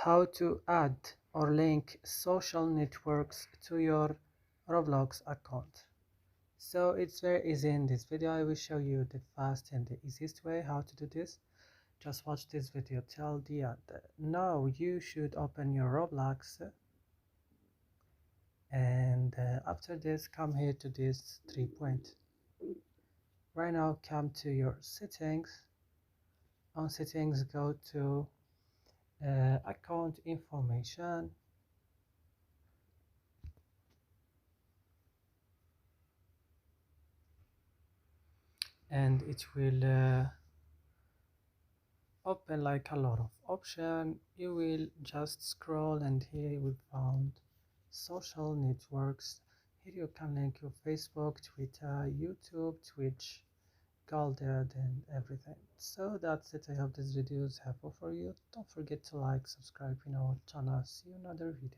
how to add or link social networks to your Roblox account. So it's very easy. In this video I will show you the fast and the easiest way how to do this. Just watch this video till the end. Now you should open your Roblox, and after this come here to this 3 point. Right now come to your settings. On settings go to account information, and it will open like a lot of options. You will just scroll, and here you will find social networks. Here you can link your Facebook, Twitter, YouTube, Twitch, Galded, and everything. So that's it. I hope this video is helpful for you. Don't forget to like, subscribe in our channel. See you in another video.